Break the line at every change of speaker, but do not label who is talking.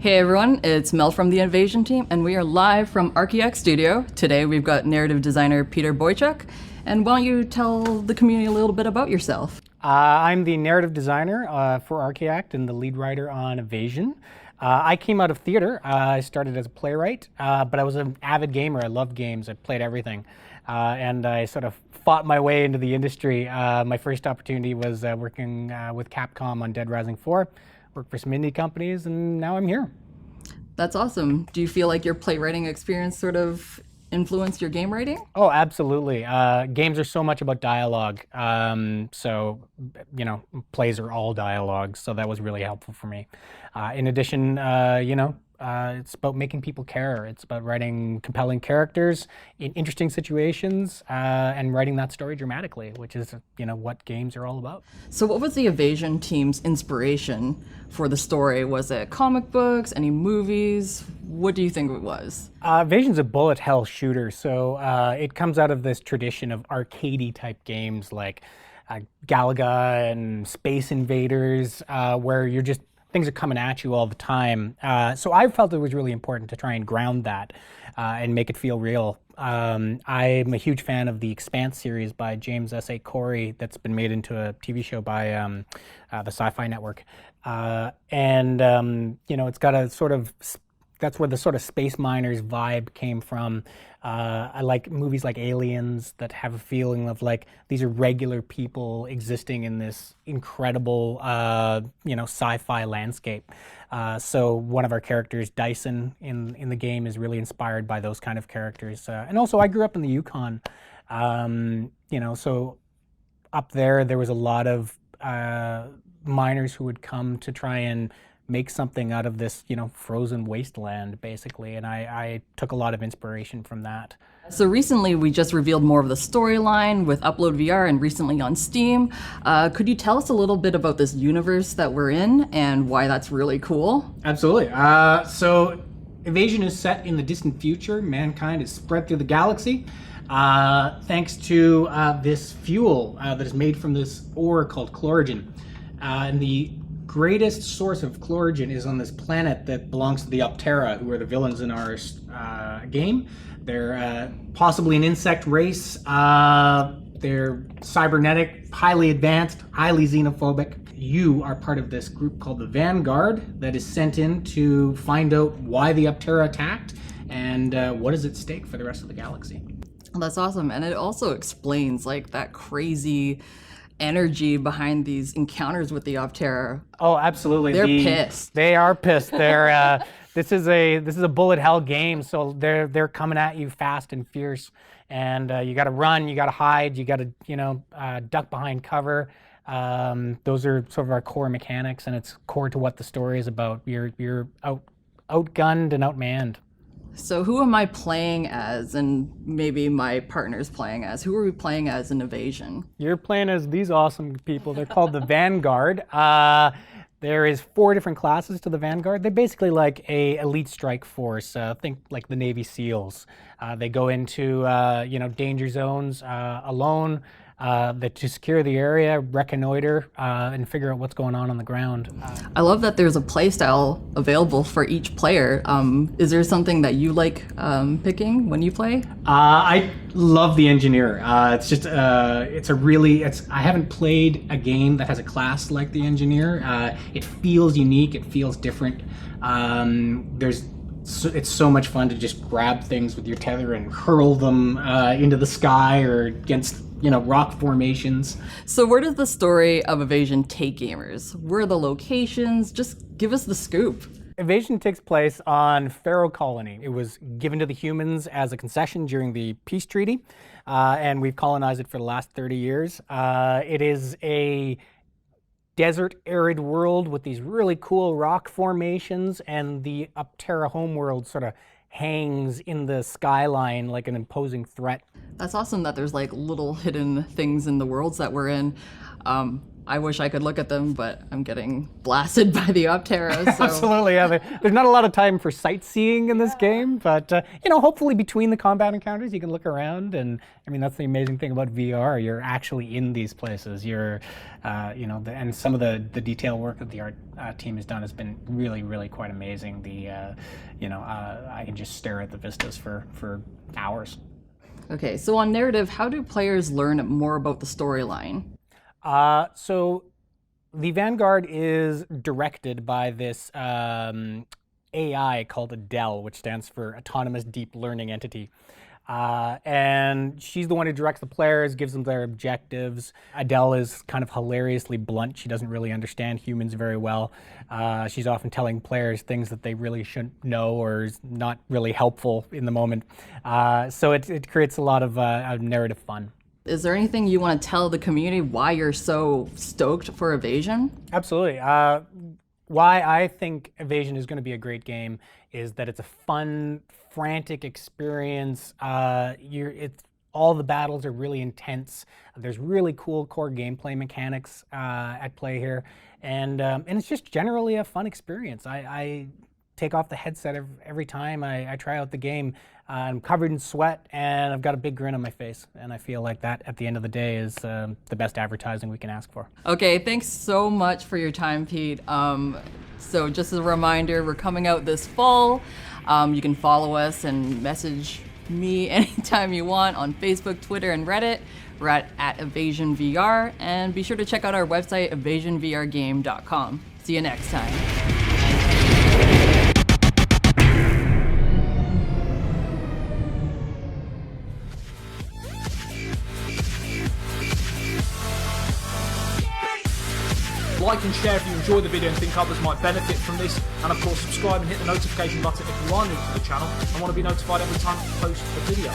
Hey everyone, it's Mel from the Invasion team, and we are live from ArcEX Studio. Today we've got narrative designer Peter Boychuk, and why don't you tell the community a little bit about yourself?
I'm the narrative designer for ArcEX and the lead writer on Evasion. I came out of theater. I started as a playwright, but I was an avid gamer. I loved games. I played everything. And I sort of fought my way into the industry. My first opportunity was working with Capcom on Dead Rising 4, worked for some indie companies, and now I'm here.
That's awesome. Do you feel like your playwriting experience sort of influenced your game writing?
Oh, absolutely. Games are so much about dialogue. Plays are all dialogue, so that was really helpful for me. In addition, it's about making people care. It's about writing compelling characters in interesting situations and writing that story dramatically, which is, what games are all about.
So what was the Evasion team's inspiration for the story? Was it comic books, any movies? What do you think it was?
Evasion's a bullet hell shooter, so it comes out of this tradition of arcadey type games like Galaga and Space Invaders, where things are coming at you all the time. So I felt it was really important to try and ground that and make it feel real. I'm a huge fan of the Expanse series by James S.A. Corey that's been made into a TV show by the Sci-Fi Network. It's got a sort of that's where the sort of space miners vibe came from. I like movies like Aliens that have a feeling of like these are regular people existing in this incredible, sci-fi landscape. So one of our characters, Dyson, in the game is really inspired by those kind of characters. And also, I grew up in the Yukon, so up there was a lot of miners who would come to try and make something out of this, frozen wasteland, basically. And I took a lot of inspiration from that.
So recently we just revealed more of the storyline with Upload VR and recently on Steam. Could you tell us a little bit about this universe that we're in and why that's really cool?
Absolutely. So Evasion is set in the distant future. Mankind is spread through the galaxy. Thanks to this fuel that is made from this ore called chlorogen. And the greatest source of chlorogen is on this planet that belongs to the Optera, who are the villains in our game. They're possibly an insect race. They're cybernetic, highly advanced, highly xenophobic. You are part of this group called the Vanguard that is sent in to find out why the Optera attacked and what is at stake for the rest of the galaxy.
That's awesome. And it also explains like that crazy energy behind these encounters with the Optera.
Oh, absolutely.
They're pissed.
They are pissed. They're this is a bullet hell game, so they're coming at you fast and fierce, and you got to run, you got to hide, you got to duck behind cover. Those are sort of our core mechanics, and it's core to what the story is about. You're outgunned and outmanned.
So who am I playing as, and maybe my partner's playing as? Who are we playing as in Evasion?
You're playing as these awesome people. They're called the Vanguard. There is 4 different classes to the Vanguard. They're basically like a elite strike force. Think like the Navy SEALs. They go into danger zones alone. To secure the area, reconnoiter, and figure out what's going on the ground.
I love that there's a playstyle available for each player. Is there something that you like picking when you play?
I love the engineer. I haven't played a game that has a class like the engineer. It feels unique. It feels different. It's so much fun to just grab things with your tether and hurl them into the sky or against rock formations.
So where does the story of Evasion take gamers? Where are the locations? Just give us the scoop.
Evasion takes place on Pharaoh Colony. It was given to the humans as a concession during the peace treaty, and we've colonized it for the last 30 years. It is a desert, arid world with these really cool rock formations, and the Optera homeworld sort of hangs in the skyline like an imposing threat.
That's awesome that there's like little hidden things in the worlds that we're in. I wish I could look at them, but I'm getting blasted by the Optera. So.
Absolutely, yeah. There's not a lot of time for sightseeing in this game, but hopefully between the combat encounters, you can look around, and I mean that's the amazing thing about VR. You're actually in these places. You're, and some of the detail work that the art team has done has been really, really quite amazing. I can just stare at the vistas for hours.
Okay, so on narrative, how do players learn more about the storyline?
So the Vanguard is directed by this AI called Adele, which stands for Autonomous Deep Learning Entity. And she's the one who directs the players, gives them their objectives. Adele is kind of hilariously blunt. She doesn't really understand humans very well. She's often telling players things that they really shouldn't know or is not really helpful in the moment. So it creates a lot of narrative fun.
Is there anything you want to tell the community why you're so stoked for Evasion?
Absolutely. Why I think Evasion is going to be a great game is that it's a fun, frantic experience. All the battles are really intense. There's really cool core gameplay mechanics at play here, and it's just generally a fun experience. I take off the headset every time I try out the game. I'm covered in sweat, and I've got a big grin on my face, and I feel like that, at the end of the day, is the best advertising we can ask for.
Okay, thanks so much for your time, Pete. So just as a reminder, we're coming out this fall. You can follow us and message me anytime you want on Facebook, Twitter, and Reddit. We're at Evasion VR, and be sure to check out our website, evasionvrgame.com. See you next time.
Like and share if you enjoy the video and think others might benefit from this, and of course subscribe and hit the notification button if you are new to the channel and want to be notified every time I post a video.